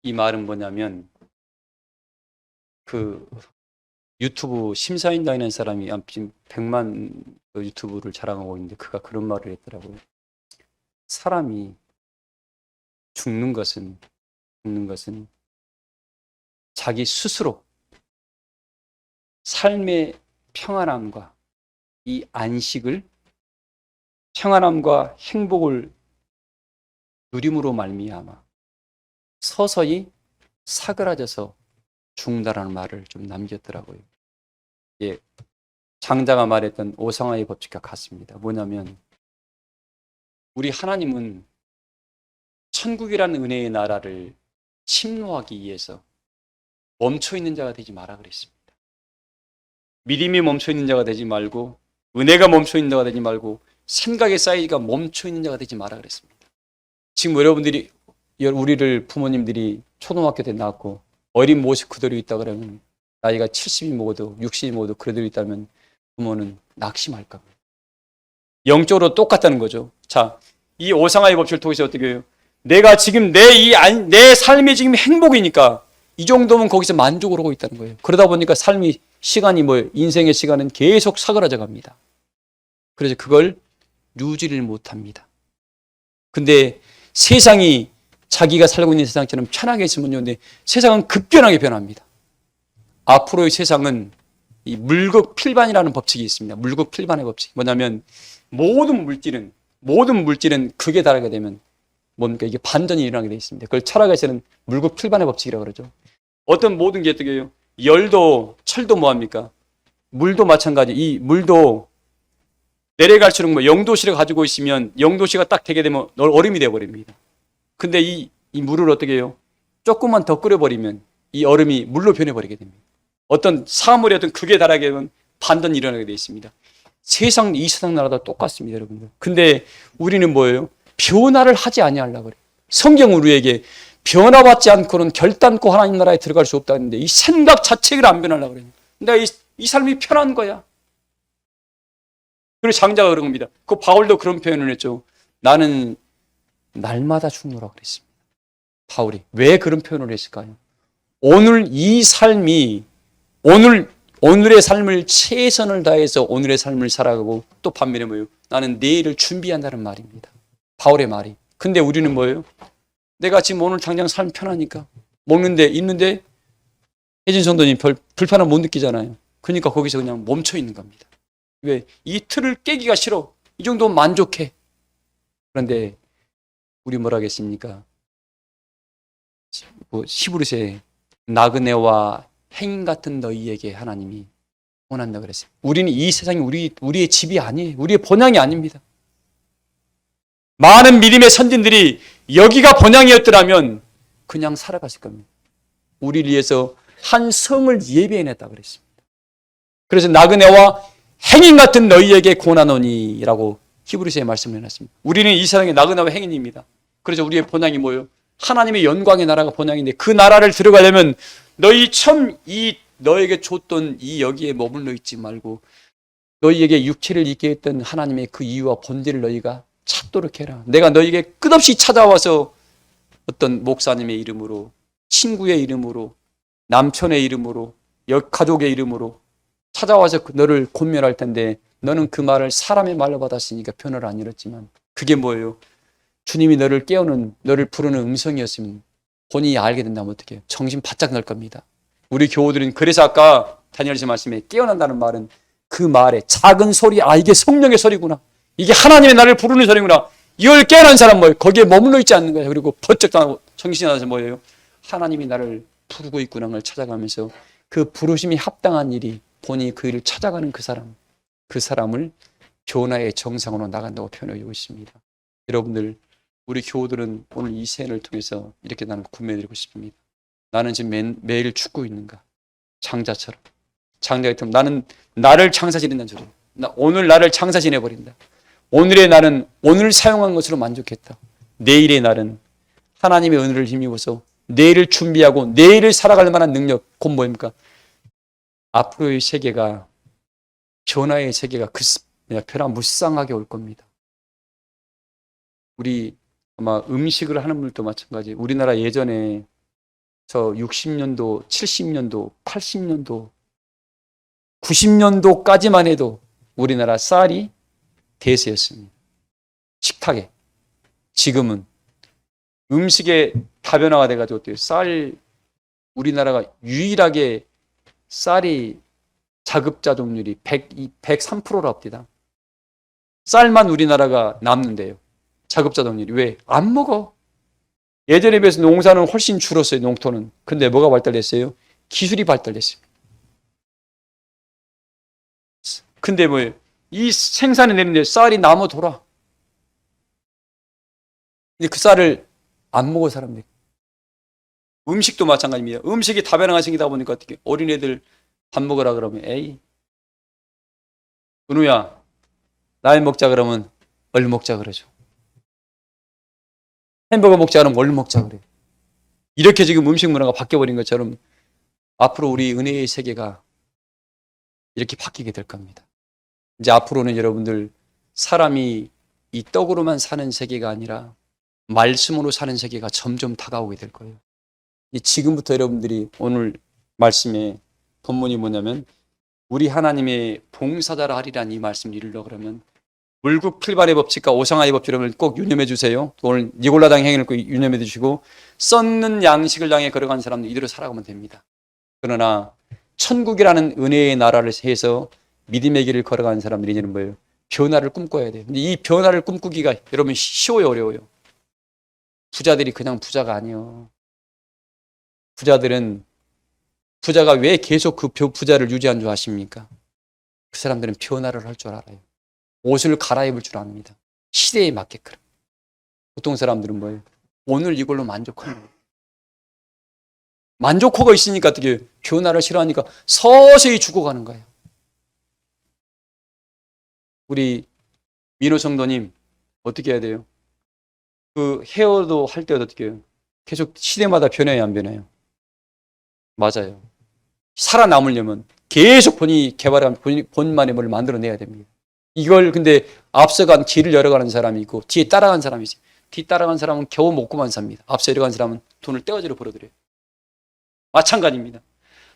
이 말은 뭐냐면 그 유튜브 심사인 다니는 사람이 지금 100만 유튜브를 자랑하고 있는데 그가 그런 말을 했더라고요. 사람이 죽는 것은 자기 스스로 삶의 평안함과 이 안식을 평안함과 행복을 누림으로 말미암아 서서히 사그라져서 죽는다라는 말을 좀 남겼더라고요. 예, 장자가 말했던 오상아의 법칙과 같습니다. 뭐냐면 우리 하나님은 천국이라는 은혜의 나라를 침노하기 위해서 멈춰있는 자가 되지 마라 그랬습니다. 믿음이 멈춰있는 자가 되지 말고 은혜가 멈춰있는 자가 되지 말고 생각의 사이즈가 멈춰있는 자가 되지 마라 그랬습니다. 지금 여러분들이 우리를 부모님들이 초등학교 때 낳았고 어린 모습 그대로 있다 그러면 나이가 70이 먹어도 60이 먹어도 그대로 있다면 부모는 낙심할까 봐요. 영적으로 똑같다는 거죠. 자, 이 오상아의 법칙을 통해서 어떻게 해요? 내가 지금 내 삶이 지금 행복이니까 이 정도면 거기서 만족을 하고 있다는 거예요. 그러다 보니까 시간이 인생의 시간은 계속 사그라져 갑니다. 그래서 그걸 유지를 못합니다. 근데 세상이 자기가 살고 있는 세상처럼 편하게 있으면요. 근데 세상은 급변하게 변합니다. 앞으로의 세상은 이 물극필반이라는 법칙이 있습니다. 물극필반의 법칙. 뭐냐면 모든 물질은 극에 달하게 되면 뭡니까? 이게 반전이 일어나게 되어 있습니다. 그걸 철학에서는 물극필반의 법칙이라고 그러죠. 어떤 모든 게 어떻게 해요? 열도, 철도 뭐합니까? 물도 마찬가지. 이 물도 내려갈수록 영도시를 가지고 있으면 영도시가 딱 되게 되면 얼음이 되어버립니다. 근데 이 물을 어떻게 해요? 조금만 더 끓여버리면 이 얼음이 물로 변해버리게 됩니다. 어떤 사물이 어떤 극에 달하게 되면 반전이 일어나게 되어 있습니다. 이 세상 나라도 똑같습니다, 여러분들. 근데 우리는 뭐예요? 변화를 하지 아니하려고 그래요. 성경은 우리에게 변화받지 않고는 결단코 하나님 나라에 들어갈 수 없다는데 이 생각 자체를 안 변하려고 그래요. 내가 이 삶이 편한 거야. 그래서 장자가 그런 겁니다. 그 바울도 그런 표현을 했죠. 나는 날마다 죽노라 그랬습니다. 바울이 왜 그런 표현을 했을까요? 오늘 이 삶이 오늘의 삶을 최선을 다해서 오늘의 삶을 살아가고 또 반면에 뭐예요? 나는 내일을 준비한다는 말입니다. 바울의 말이. 근데 우리는 뭐예요? 내가 지금 오늘 당장 삶 편하니까 먹는데 있는데 혜진 성도님 별 불편함 못 느끼잖아요. 그러니까 거기서 그냥 멈춰 있는 겁니다. 왜? 이 틀을 깨기가 싫어. 이 정도면 만족해. 그런데 우리 뭐라 하겠습니까? 히브리서에 나그네와 행인 같은 너희에게 하나님이 원한다 그랬어요. 우리는 이 세상이 우리의 집이 아니에요. 우리의 본향이 아닙니다. 많은 믿음의 선진들이 여기가 본향이었더라면 그냥 살아갔을 겁니다. 우리를 위해서 한 성을 예비해냈다 그랬습니다. 그래서 나그네와 행인 같은 너희에게 고난오니라고 히브리서에 말씀을 해놨습니다. 우리는 이 세상의 나그네와 행인입니다. 그래서 우리의 본향이 뭐예요? 하나님의 영광의 나라가 본향인데 그 나라를 들어가려면 너희 너에게 줬던 이 여기에 머물러 있지 말고 너희에게 육체를 있게 했던 하나님의 그 이유와 본질을 너희가 찾도록 해라. 내가 너희에게 끝없이 찾아와서 어떤 목사님의 이름으로, 친구의 이름으로, 남편의 이름으로, 가족의 이름으로 찾아와서 너를 권면할 텐데 너는 그 말을 사람의 말로 받았으니까 편을 안 잃었지만 그게 뭐예요? 주님이 너를 깨우는, 너를 부르는 음성이었으면 본인이 알게 된다면 어떻게 해요? 정신 바짝 날 겁니다. 우리 교우들은 그래서 아까 다니엘서 말씀에 깨어난다는 말은 그 말에 작은 소리, 이게 성령의 소리구나. 이게 하나님의 나를 부르는 소리구나. 이걸 깨어난 사람 뭐예요? 거기에 머물러 있지 않는 거예요. 그리고 번쩍 정신이 나서 뭐예요? 하나님이 나를 부르고 있구나 를 찾아가면서 그 부르심이 합당한 일이 본인이 그 일을 찾아가는 그 사람을 변화의 정상으로 나간다고 표현하고 있습니다. 여러분들, 우리 교우들은 오늘 이 세연을 통해서 이렇게 나는 구매드리고 싶습니다. 나는 지금 매일 죽고 있는가? 장자처럼. 장자가 있다면 나는 나를 장사 지낸다는 소리예요. 오늘 나를 장사 지내버린다. 오늘의 날은 오늘 사용한 것으로 만족했다. 내일의 날은 하나님의 은혜를 힘입어서 내일을 준비하고 내일을 살아갈 만한 능력, 곧 뭐입니까? 앞으로의 세계가, 변화의 세계가 변화무쌍하게 올 겁니다. 우리 아마 음식을 하는 분들도 마찬가지. 우리나라 예전에 저 60년도, 70년도, 80년도, 90년도까지만 해도 우리나라 쌀이 대세였습니다. 식탁에. 지금은 음식의 다변화가 돼가지고 우리나라가 유일하게 쌀이 자급자 종률이 103%랍니다. 쌀만 우리나라가 남는데요. 자급자 종률이. 왜? 안 먹어. 예전에 비해서 농사는 훨씬 줄었어요, 농토는. 근데 뭐가 발달했어요? 기술이 발달했어요. 근데 뭐예요? 이 생산을 내는데 쌀이 남아 돌아. 근데 그 쌀을 안 먹어, 사람들이. 음식도 마찬가지입니다. 음식이 다변화가 생기다 보니까 어떻게 어린애들 밥 먹으라 그러면 에이, 은우야, 라면 먹자 그러면 얼 먹자 그러죠. 햄버거 먹자 그러면 뭘 먹자 그래요. 이렇게 지금 음식 문화가 바뀌어버린 것처럼 앞으로 우리 은혜의 세계가 이렇게 바뀌게 될 겁니다. 이제 앞으로는 여러분들 사람이 이 떡으로만 사는 세계가 아니라 말씀으로 사는 세계가 점점 다가오게 될 거예요. 지금부터 여러분들이 오늘 말씀의 본문이 뭐냐면 우리 하나님의 봉사자라 하리란 이 말씀을 이루려고 그러면 물국 필발의 법칙과 오상아의 법칙 여러분 꼭 유념해 주세요. 오늘 니골라당 행위를 꼭 유념해 주시고 썩는 양식을 향해 걸어간 사람들 이대로 살아가면 됩니다. 그러나 천국이라는 은혜의 나라를 해서 믿음의 길을 걸어가는 사람들이 이제는 뭐예요? 변화를 꿈꿔야 돼요. 근데 이 변화를 꿈꾸기가 여러분 쉬워요, 어려워요? 부자들이 그냥 부자가 아니에요. 부자가 왜 계속 그 부자를 유지한 줄 아십니까? 그 사람들은 변화를 할 줄 알아요. 옷을 갈아입을 줄 압니다. 시대에 맞게끔. 보통 사람들은 뭐예요? 오늘 이걸로 만족하는 거예요. 만족하고 있으니까 어떻게 변화를 싫어하니까 서서히 죽어가는 거예요. 우리 민호 성도님 어떻게 해야 돼요? 그 헤어도 할 때도 어떻게 해요? 계속 시대마다 변해요, 안 변해요? 맞아요. 살아남으려면 계속 본인이 개발한 본만의 뭘 만들어내야 됩니다. 이걸 근데 앞서간 길을 열어가는 사람이 있고 뒤에 따라간 사람이 있어요. 뒤 따라간 사람은 겨우 먹고만 삽니다. 앞서 열어간 사람은 돈을 떼어지러 벌어들여요. 마찬가지입니다.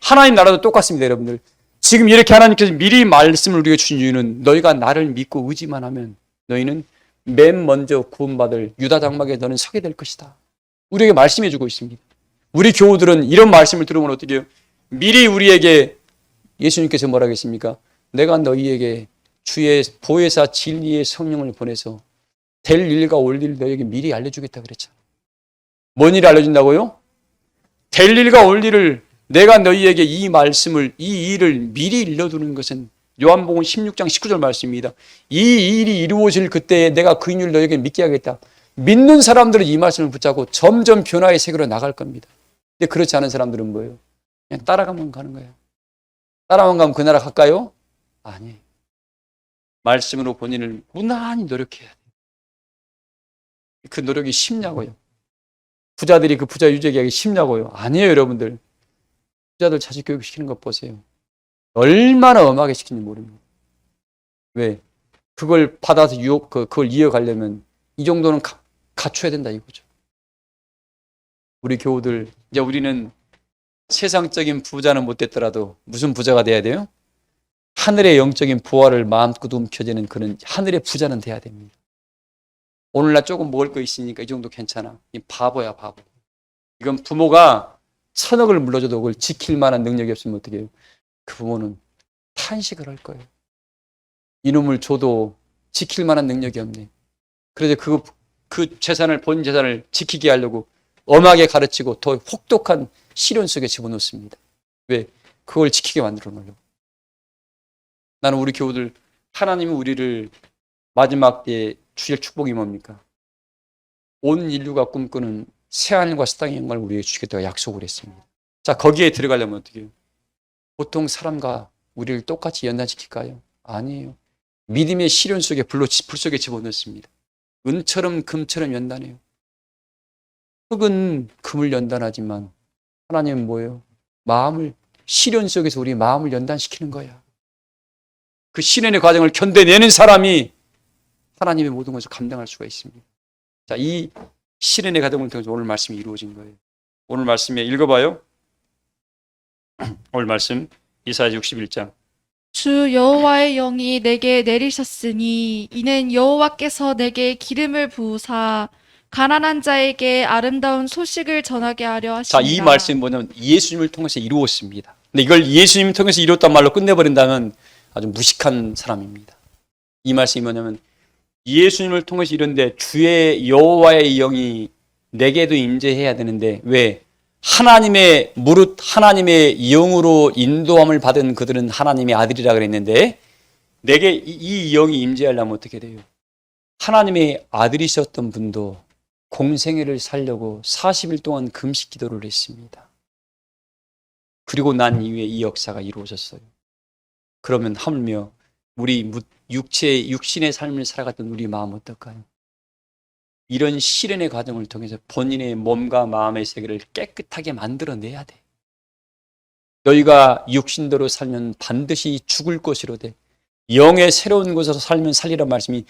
하나님 나라도 똑같습니다, 여러분들. 지금 이렇게 하나님께서 미리 말씀을 우리에게 주신 이유는 너희가 나를 믿고 의지만 하면 너희는 맨 먼저 구원받을 유다 장막에 너는 서게 될 것이다. 우리에게 말씀해 주고 있습니다. 우리 교우들은 이런 말씀을 들으면 어떻게 해요? 미리 우리에게 예수님께서 뭐라 하겠습니까? 내가 너희에게 주의 보혜사 진리의 성령을 보내서 될 일과 올 일 너희에게 미리 알려주겠다 그랬잖아요. 뭔 일을 알려준다고요? 될 일과 올 일을 내가 너희에게 이 말씀을 이 일을 미리 일러두는 것은 요한복음 16장 19절 말씀입니다. 이 일이 이루어질 그때에 내가 그 일을 너희에게 믿게 하겠다. 믿는 사람들은 이 말씀을 붙잡고 점점 변화의 세계로 나갈 겁니다. 근데 그렇지 않은 사람들은 뭐예요? 그냥 따라가면 가는 거예요. 따라만 가면 그 나라 갈까요? 아니에요. 말씀으로 본인을 무난히 노력해야 돼요. 그 노력이 쉽냐고요? 부자들이 그 부자 유지하기 하기 쉽냐고요? 아니에요, 여러분들. 부자들 자식 교육시키는 것 보세요. 얼마나 엄하게 시키는지 모릅니다. 왜? 그걸 받아서 그걸 이어가려면 이 정도는 갖춰야 된다 이거죠. 우리 교우들, 이제 우리는 세상적인 부자는 못 됐더라도 무슨 부자가 돼야 돼요? 하늘의 영적인 부활을 마음껏 움켜쥐는 그런 하늘의 부자는 돼야 됩니다. 오늘날 조금 먹을 거 있으니까 이 정도 괜찮아. 이 바보야, 바보. 이건 부모가 1,000억을 물려줘도 그걸 지킬 만한 능력이 없으면 어떻게 해요? 그 부모는 탄식을 할 거예요. 이놈을 줘도 지킬 만한 능력이 없네. 그래서 그 재산을, 본 재산을 지키게 하려고 엄하게 가르치고 더 혹독한 시련 속에 집어넣습니다. 왜? 그걸 지키게 만들어 놓으려고. 나는 우리 교우들, 하나님이 우리를 마지막 때에 주실 축복이 뭡니까? 온 인류가 꿈꾸는 새하늘과 새 땅의 영광을 우리에게 주시겠다고 약속을 했습니다. 자, 거기에 들어가려면 어떻게 해요? 보통 사람과 우리를 똑같이 연단시킬까요? 아니에요. 믿음의 시련 속에 불 속에 집어넣습니다. 은처럼 금처럼 연단해요. 흙은 금을 연단하지만 하나님은 뭐예요? 시련 속에서 우리 마음을 연단시키는 거야. 그 시련의 과정을 견뎌내는 사람이 하나님의 모든 것을 감당할 수가 있습니다. 자, 이 시련의 과정을 통해서 오늘 말씀이 이루어진 거예요. 오늘 말씀에 읽어봐요. 오늘 말씀 이사야 61장. 주 여호와의 영이 내게 내리셨으니 이는 여호와께서 내게 기름을 부으사 가난한 자에게 아름다운 소식을 전하게 하려 하십니다. 자, 이 말씀이 뭐냐면 예수님을 통해서 이루었습니다. 근데 이걸 예수님을 통해서 이루었단 말로 끝내버린다면 아주 무식한 사람입니다. 이 말씀이 뭐냐면 예수님을 통해서 이런데 주의 여호와의 영이 내게도 임재해야 되는데 왜? 하나님의 무릇 하나님의 영으로 인도함을 받은 그들은 하나님의 아들이라 그랬는데 내게 이 영이 임재하려면 어떻게 돼요? 하나님의 아들이셨던 분도 공생애를 살려고 40일 동안 금식 기도를 했습니다. 그리고 난 이후에 이 역사가 이루어졌어요. 그러면 하물며 우리 육신의 삶을 살아갔던 우리 마음 어떨까요? 이런 시련의 과정을 통해서 본인의 몸과 마음의 세계를 깨끗하게 만들어내야 돼. 너희가 육신대로 살면 반드시 죽을 것이로되 영의 새로운 곳으로 살면 살리란 말씀이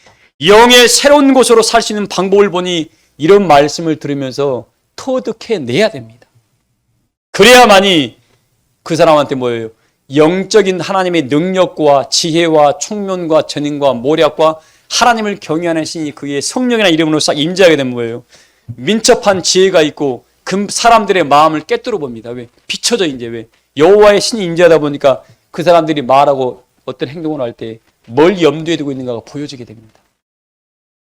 영의 새로운 곳으로 살 수 있는 방법을 보니 이런 말씀을 들으면서 터득해내야 됩니다. 그래야만이 그 사람한테 뭐예요? 영적인 하나님의 능력과 지혜와 총명과 재능과 모략과 하나님을 경외하는 신이 그의 성령이나 이름으로 싹 임재하게 되는 거예요. 민첩한 지혜가 있고 그 사람들의 마음을 깨뜨려 봅니다. 왜? 비춰져 이제 왜? 여호와의 신이 임재하다 보니까 그 사람들이 말하고 어떤 행동을 할 때 뭘 염두에 두고 있는가가 보여지게 됩니다.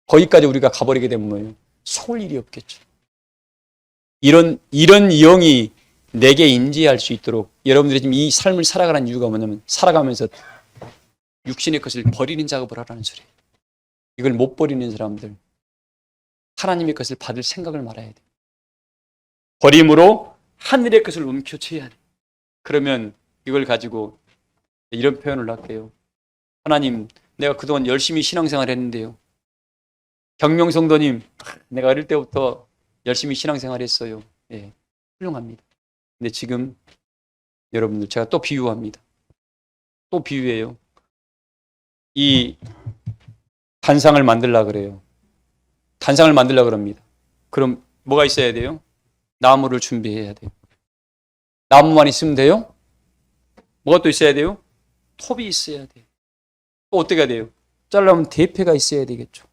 거기까지 우리가 가버리게 되면 뭐예요? 속을 일이 없겠죠. 이런 영이 내게 임재할 수 있도록 여러분들이 지금 이 삶을 살아가는 이유가 뭐냐면 살아가면서 육신의 것을 버리는 작업을 하라는 소리예요. 이걸 못 버리는 사람들 하나님의 것을 받을 생각을 말아야 돼요. 버림으로 하늘의 것을 움켜쥐어야 돼요. 그러면 이걸 가지고 이런 표현을 할게요. 하나님, 내가 그동안 열심히 신앙생활 했는데요. 경명성도님, 내가 어릴 때부터 열심히 신앙생활했어요. 예, 훌륭합니다. 근데 지금 여러분들 제가 또 비유합니다. 또 비유해요. 이 단상을 만들려고 그래요. 단상을 만들려고 그럽니다. 그럼 뭐가 있어야 돼요? 나무를 준비해야 돼요. 나무만 있으면 돼요? 뭐가 또 있어야 돼요? 톱이 있어야 돼요. 또 어떻게 해야 돼요? 자르려면 대패가 있어야 되겠죠.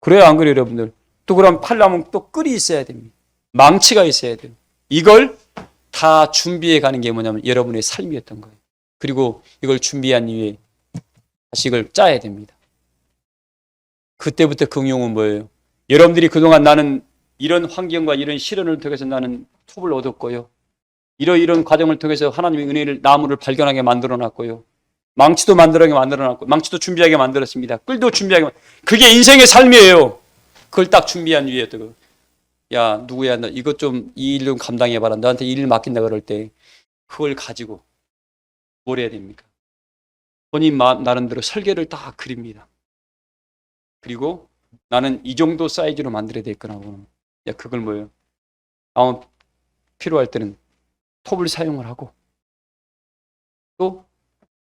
그래요, 안 그래요, 여러분들? 또 그럼 팔려면 또 끌이 있어야 됩니다. 망치가 있어야 돼요. 이걸 다 준비해 가는 게 뭐냐면 여러분의 삶이었던 거예요. 그리고 이걸 준비한 이후에 다시 이걸 짜야 됩니다. 그때부터 긍용은 뭐예요? 여러분들이 그동안 나는 이런 환경과 이런 시련을 통해서 나는 톱을 얻었고요. 이런 과정을 통해서 하나님의 은혜를 나무를 발견하게 만들어놨고요. 망치도 만들어놨고 망치도 준비하게 만들었습니다. 끌도 준비하게 그게 인생의 삶이에요. 그걸 딱 준비한 위에 또 야 누구야 너 이것 좀 이 일 좀 감당해봐라. 너한테 이 일 맡긴다 그럴 때 그걸 가지고 뭘 해야 됩니까? 본인 나름대로 설계를 딱 그립니다. 그리고 나는 이 정도 사이즈로 만들어야 되겠구나. 야 그걸 뭐예요? 아마 필요할 때는 톱을 사용을 하고 또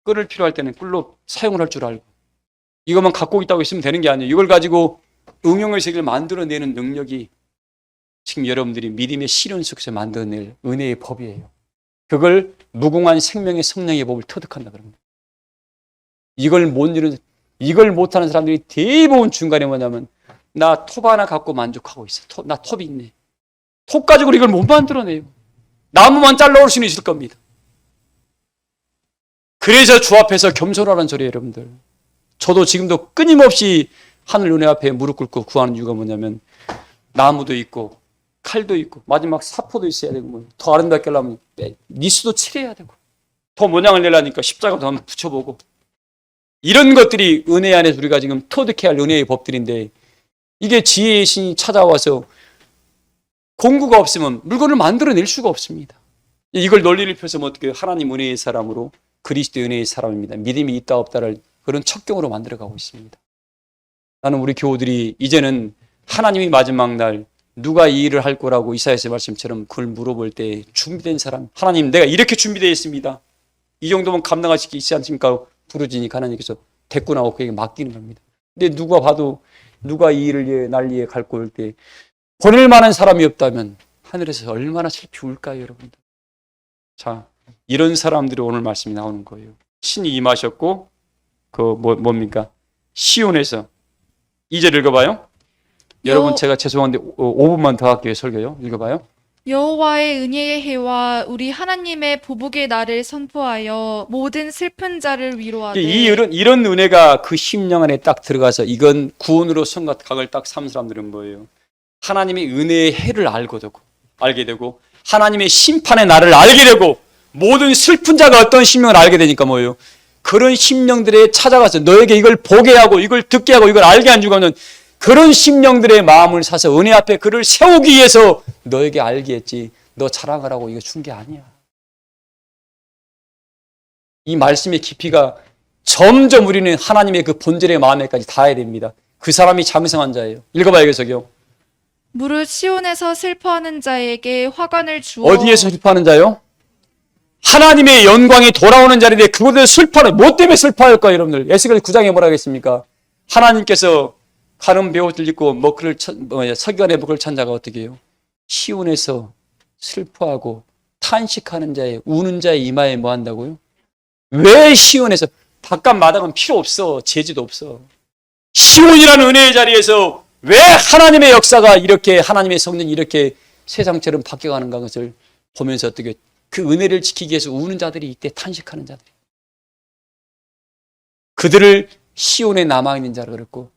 끌을 필요할 때는 끌로 사용을 할 줄 알고 이것만 갖고 있다고 있으면 되는 게 아니에요. 이걸 가지고 응용의 세계를 만들어내는 능력이 지금 여러분들이 믿음의 시련 속에서 만들어낼 은혜의 법이에요. 그걸 무궁한 생명의 성령의 법을 터득한다 그럽니다. 이걸 못하는 사람들이 대부분 중간에 뭐냐면 나 톱 하나 갖고 만족하고 있어. 나 톱이 있네. 톱 가지고 이걸 못 만들어내요. 나무만 잘라올 수는 있을 겁니다. 그래서 주 앞에서 겸손하라는 소리예요, 여러분들. 저도 지금도 끊임없이 하늘 은혜 앞에 무릎 꿇고 구하는 이유가 뭐냐면 나무도 있고 칼도 있고 마지막 사포도 있어야 되고 더 아름답게 하려면 니스도 칠해야 되고 더 모양을 내려니까 십자가도 한번 붙여보고 이런 것들이 은혜 안에서 우리가 지금 터득해야 할 은혜의 법들인데 이게 지혜의 신이 찾아와서 공구가 없으면 물건을 만들어낼 수가 없습니다. 이걸 논리를 펴서면 어떻게 하나님 은혜의 사람으로 그리스도 은혜의 사람입니다. 믿음이 있다 없다를 그런 척경으로 만들어가고 있습니다. 나는 우리 교우들이 이제는 하나님이 마지막 날 누가 이 일을 할 거라고 이사야서의 말씀처럼 그걸 물어볼 때 준비된 사람 하나님 내가 이렇게 준비되어 있습니다. 이 정도면 감당할 수 있지 않습니까? 부르짖으니까 하나님께서 데리고 나오고 그에게 맡기는 겁니다. 근데 누가 봐도 누가 이 일을 위해 날 위해 갈 거 올 때 보낼 만한 사람이 없다면 하늘에서 얼마나 슬피 울까요, 여러분들? 자, 이런 사람들이 오늘 말씀이 나오는 거예요. 신이 임하셨고 뭡니까? 시온에서 2절 읽어봐요. 여러분 제가 죄송한데 5분만 더 할게요. 설교요. 읽어봐요. 여호와의 은혜의 해와 우리 하나님의 보복의 날을 선포하여 모든 슬픈 자를 위로하되 이런 은혜가 그 심령 안에 딱 들어가서 이건 구원으로 생각을 딱 삼은 사람들은 뭐예요? 하나님의 은혜의 해를 알게 되고 하나님의 심판의 날을 알게 되고 모든 슬픈 자가 어떤 심령을 알게 되니까 뭐예요? 그런 심령들에 찾아가서 너에게 이걸 보게 하고 이걸 듣게 하고 이걸 알게 안 주고는 그런 심령들의 마음을 사서 은혜 앞에 그를 세우기 위해서 너에게 알게 했지 너 자랑하라고 이거 준 게 아니야. 이 말씀의 깊이가 점점 우리는 하나님의 그 본질의 마음에까지 닿아야 됩니다. 그 사람이 장성한 자예요. 읽어봐요, 계속요. 무릇 시온에서 슬퍼하는 자에게 화관을 주어 어디에서 슬퍼하는 자요? 하나님의 영광이 돌아오는 자리인데 그곳에서 슬퍼하는 뭐 때문에 슬퍼할까요, 여러분들? 에스겔 9장에 뭐라 하겠습니까? 하나님께서 가는 배옷을 입고 서기관의 목을 찬 자가 어떻게 해요? 시온에서 슬퍼하고 탄식하는 자의 우는 자의 이마에 뭐 한다고요? 왜 시온에서 바깥 마당은 필요 없어. 제지도 없어. 시온이라는 은혜의 자리에서 왜 하나님의 역사가 이렇게 하나님의 성령이 이렇게 세상처럼 바뀌어가는가 것을 보면서 어떻게 그 은혜를 지키기 위해서 우는 자들이 이때 탄식하는 자들이 그들을 시온에 남아있는 자라 그랬고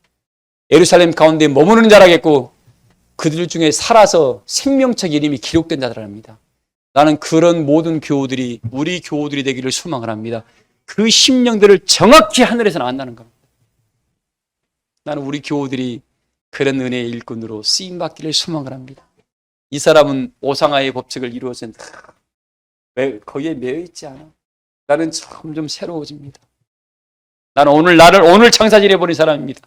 예루살렘 가운데 머무르는 자라겠고 그들 중에 살아서 생명책 이름이 기록된 자들입니다. 나는 그런 모든 교우들이 우리 교우들이 되기를 소망을 합니다. 그 심령들을 정확히 하늘에서 안다는 겁니다. 나는 우리 교우들이 그런 은혜의 일꾼으로 쓰임받기를 소망을 합니다. 이 사람은 오상아의 법칙을 이루어서 거기에 매여있지 않아. 나는 점점 새로워집니다. 나는 오늘 나를 창사질해버린 사람입니다.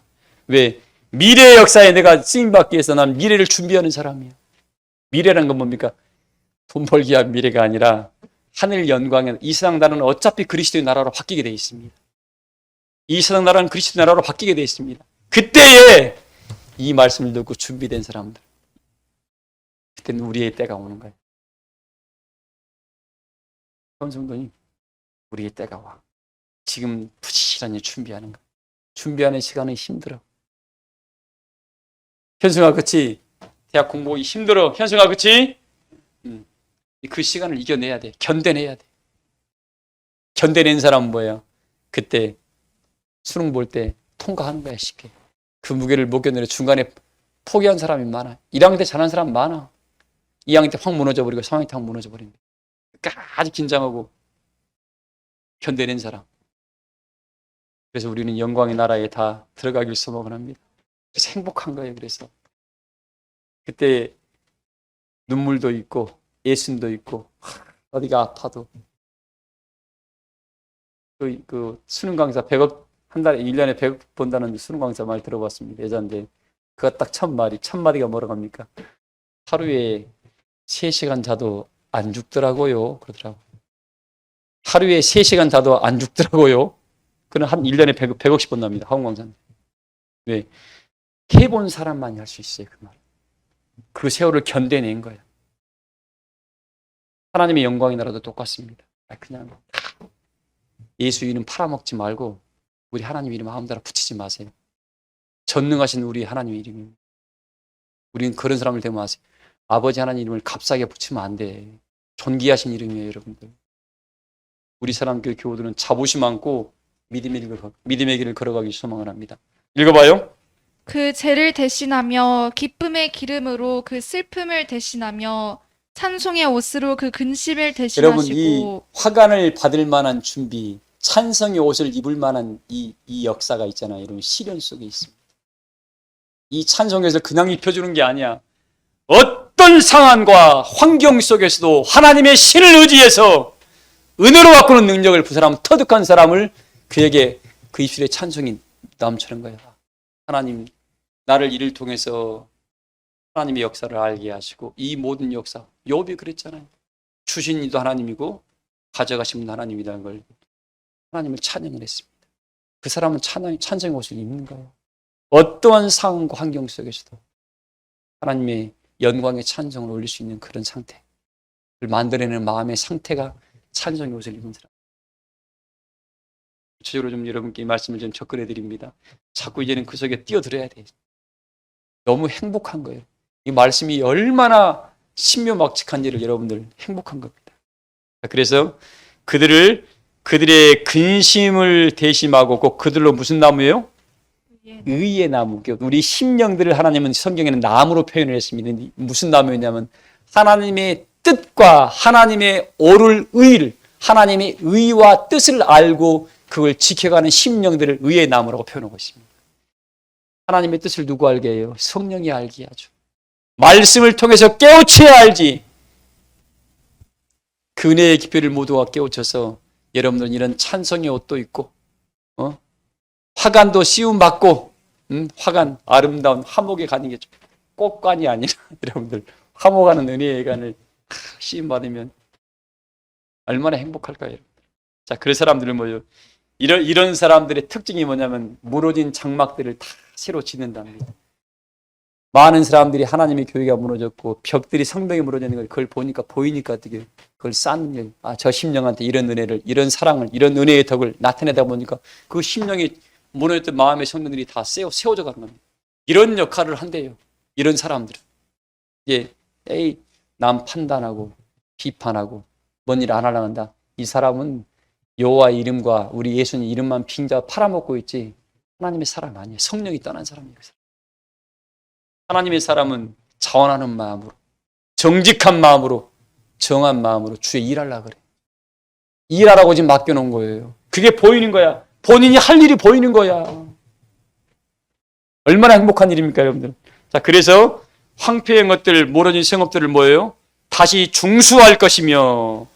왜? 미래의 역사에 내가 쓰임받기 위해서 난 미래를 준비하는 사람이에요. 미래라는 건 뭡니까? 돈 벌기 위한 미래가 아니라 하늘 영광에, 이 세상 나라는 어차피 그리스도의 나라로 바뀌게 되어 있습니다. 이 세상 나라는 그리스도의 나라로 바뀌게 되어 있습니다. 그때에 이 말씀을 듣고 준비된 사람들, 그때는 우리의 때가 오는 거예요. 성도님, 우리의 때가 와. 지금 부지런히 준비하는 거예요. 준비하는 시간은 힘들어. 현승아, 그치? 대학 공부하기 힘들어. 현승아, 그치? 그 시간을 이겨내야 돼. 견뎌내야 돼. 견뎌낸 사람은 뭐예요? 그때 수능 볼 때 통과하는 거야, 쉽게. 그 무게를 못 견뎌내 중간에 포기한 사람이 많아. 1학년 때 잘하는 사람 많아. 2학년 때 확 무너져버리고 3학년 때 확 무너져버린다. 끝까지 긴장하고 견뎌낸 사람. 그래서 우리는 영광의 나라에 다 들어가길 소망을 합니다. 그래서 행복한 거예요. 그래서 그때 눈물도 있고 예순도 있고 어디가 아파도 그 수능 강사 100억 한 달에 1년에 100억 번다는 수능 강사 말 들어봤습니다. 예전에 그거 딱 첫 마디가 뭐라고 합니까? 하루에 3시간 자도 안 죽더라고요. 그러더라고요. 하루에 3시간 자도 안 죽더라고요. 그는 한 1년에 100억씩 번답니다. 하원 강사는. 왜? 해본 사람만이 할 수 있어요. 그 말. 그 세월을 견뎌낸 거예요. 하나님의 영광의 나라도 똑같습니다. 그냥 예수 이름 팔아먹지 말고 우리 하나님 이름 아무데나 붙이지 마세요. 전능하신 우리 하나님 이름입니다. 우리는 그런 사람을 되면 아세요. 아버지 하나님 이름을 값싸게 붙이면 안 돼. 존귀하신 이름이에요, 여러분들. 우리 사람교회 교우들은 자부심 않고 믿음의 길을 걸어가기 소망을 합니다. 읽어봐요. 그 죄를 대신하며 기쁨의 기름으로 그 슬픔을 대신하며 찬송의 옷으로 그 근심을 여러분, 이 대신하시고. 화관을 받을 만한 준비, 찬성의 옷을 입을 만한 이 역사가 있잖아요. 여러분, 시련 속에 있습니다. 이 찬송의 옷을 그냥 입혀주는 게 아니야. 어떤 상황과 환경 속에서도 하나님의 신을 의지해서 은혜로 바꾸는 능력을 그 사람, 터득한 사람을 그에게 그 입술에 찬송이 넘치는 거야. 하나님, 나를 이를 통해서 하나님의 역사를 알게 하시고 이 모든 역사, 욥이 그랬잖아요. 주신 이도 하나님이고 가져가신 분도 하나님이라는 걸 하나님을 찬양을 했습니다. 그 사람은 찬송의 옷을 입는 거예요. 어떠한 상황과 환경 속에서도 하나님의 영광의 찬송을 올릴 수 있는 그런 상태를 만들어내는 마음의 상태가 찬송의 옷을 입은 사람. 구체적으로 좀 여러분께 이 말씀을 좀 접근해 드립니다. 자꾸 이제는 그 속에 뛰어들어야 돼요. 너무 행복한 거예요. 이 말씀이 얼마나 신묘막측한지를 여러분들 행복한 겁니다. 그래서 그들의 근심을 대심하고 꼭 그들로 무슨 나무예요? 의의 나무. 우리 심령들을 하나님은 성경에는 나무로 표현을 했습니다. 무슨 나무였냐면 하나님의 뜻과 하나님의 옳을 의를, 하나님의 의와 뜻을 알고 그걸 지켜가는 심령들을 의의 나무라고 표현하고 있습니다. 하나님의 뜻을 누구 알게 해요? 성령이 알게 하죠. 말씀을 통해서 깨우쳐야 알지. 그 은혜의 깊이를 모두가 깨우쳐서 여러분들은 이런 찬송의 옷도 입고 화관도 씌움받고 화관, 아름다운 화목에 가는 게 꽃관이 아니라 여러분들 화목하는 은혜의 관을 씌움받으면 얼마나 행복할까요? 자, 그런 사람들은 뭐예요? 이런 사람들의 특징이 뭐냐면 무너진 장막들을 다 새로 짓는답니다. 많은 사람들이 하나님의 교회가 무너졌고 벽들이 성벽이 무너지는 걸 그걸 보이니까 어떻게 그걸 쌓는 일. 저 심령한테 이런 은혜를, 이런 사랑을, 이런 은혜의 덕을 나타내다 보니까 그 심령이 무너졌던 마음의 성도들이 다 세워져 가는 겁니다. 이런 역할을 한대요. 이런 사람들은. 남 판단하고 비판하고 뭔 일 안 하려고 한다. 이 사람은 여호와 이름과 우리 예수님 이름만 빙자 팔아먹고 있지 하나님의 사람 아니에요. 성령이 떠난 사람이에요. 하나님의 사람은 자원하는 마음으로, 정직한 마음으로, 정한 마음으로 주의 일하려고 그래. 일하라고 지금 맡겨놓은 거예요. 그게 보이는 거야. 본인이 할 일이 보이는 거야. 얼마나 행복한 일입니까, 여러분들? 자, 그래서 황폐한 것들, 무너진 성읍들을 뭐예요? 다시 중수할 것이며,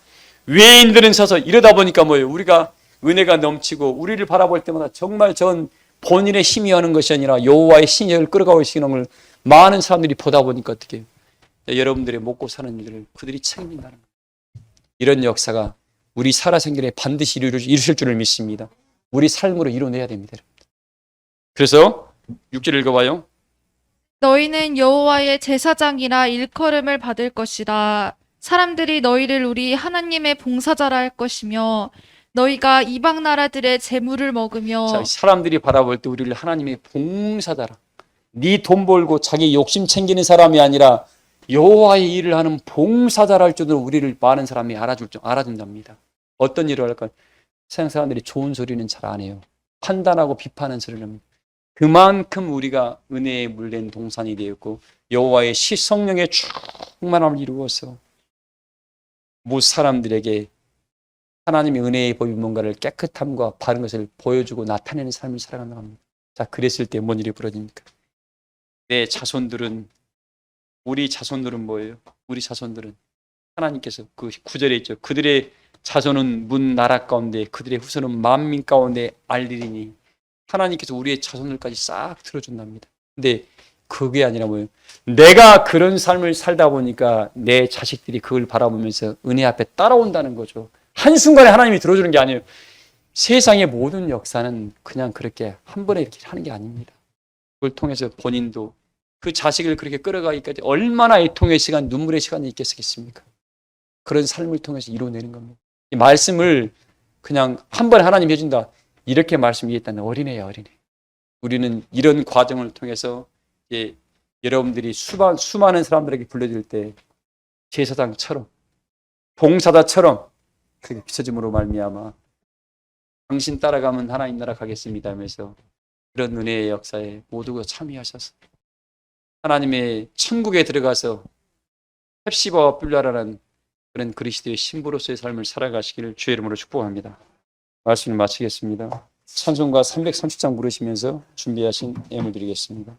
외인들은 서서 이러다 보니까 뭐예요? 우리가 은혜가 넘치고 우리를 바라볼 때마다 정말 전 본인의 힘이 하는 것이 아니라 여호와의 신을 끌어가오시는 걸 많은 사람들이 보다 보니까 어떻게 해요? 여러분들의 먹고 사는 일을 그들이 책임진다는 거예요. 이런 역사가 우리 살아생전에 반드시 이루실 줄을 믿습니다. 우리 삶으로 이뤄내야 됩니다. 그래서 6절 읽어봐요. 너희는 여호와의 제사장이라 일컬음을 받을 것이라. 사람들이 너희를 우리 하나님의 봉사자라 할 것이며 너희가 이방 나라들의 재물을 먹으며. 자, 사람들이 바라볼 때 우리를 하나님의 봉사자라. 네 돈 벌고 자기 욕심 챙기는 사람이 아니라 여호와의 일을 하는 봉사자라 할 정도로 우리를 많은 사람이 알아준답니다. 어떤 일을 할까요? 세상 사람들이 좋은 소리는 잘 안 해요. 판단하고 비판하는 소리를 합니다. 그만큼 우리가 은혜에 물된 동산이 되었고 여호와의 성령의 충만함을 이루어서 모든 사람들에게 하나님의 은혜의 법이 뭔가를 깨끗함과 바른 것을 보여주고 나타내는 삶을 살아간다고 합니다. 자, 그랬을 때 뭔 일이 벌어집니까? 내 자손들은, 우리 자손들은 뭐예요? 우리 자손들은 하나님께서 그 9절에 있죠. 그들의 자손은 문 나라 가운데 그들의 후손은 만민 가운데 알리리니. 하나님께서 우리의 자손들까지 싹 들어준답니다. 근데 그게 아니라 뭐예요? 내가 그런 삶을 살다 보니까 내 자식들이 그걸 바라보면서 은혜 앞에 따라온다는 거죠. 한순간에 하나님이 들어주는 게 아니에요. 세상의 모든 역사는 그냥 그렇게 한 번에 이렇게 하는 게 아닙니다. 그걸 통해서 본인도 그 자식을 그렇게 끌어가기까지 얼마나 애통의 시간, 눈물의 시간이 있겠습니까? 그런 삶을 통해서 이루어내는 겁니다. 이 말씀을 그냥 한 번에 하나님 해준다. 이렇게 말씀이겠다는 어린애야, 어린애. 우리는 이런 과정을 통해서 여러분들이 수많은 사람들에게 불려질 때 제사장처럼 봉사자처럼 그렇게 비춰짐으로 말미암아 당신 따라가면 하나님 나라 가겠습니다 하면서 그런 은혜의 역사에 모두가 참여하셔서 하나님의 천국에 들어가서 헵시바와 뿔라라는 그런 그리스도의 신부로서의 삶을 살아가시기를 주의 이름으로 축복합니다. 말씀을 마치겠습니다. 찬송가 330장 부르시면서 준비하신 예물 드리겠습니다.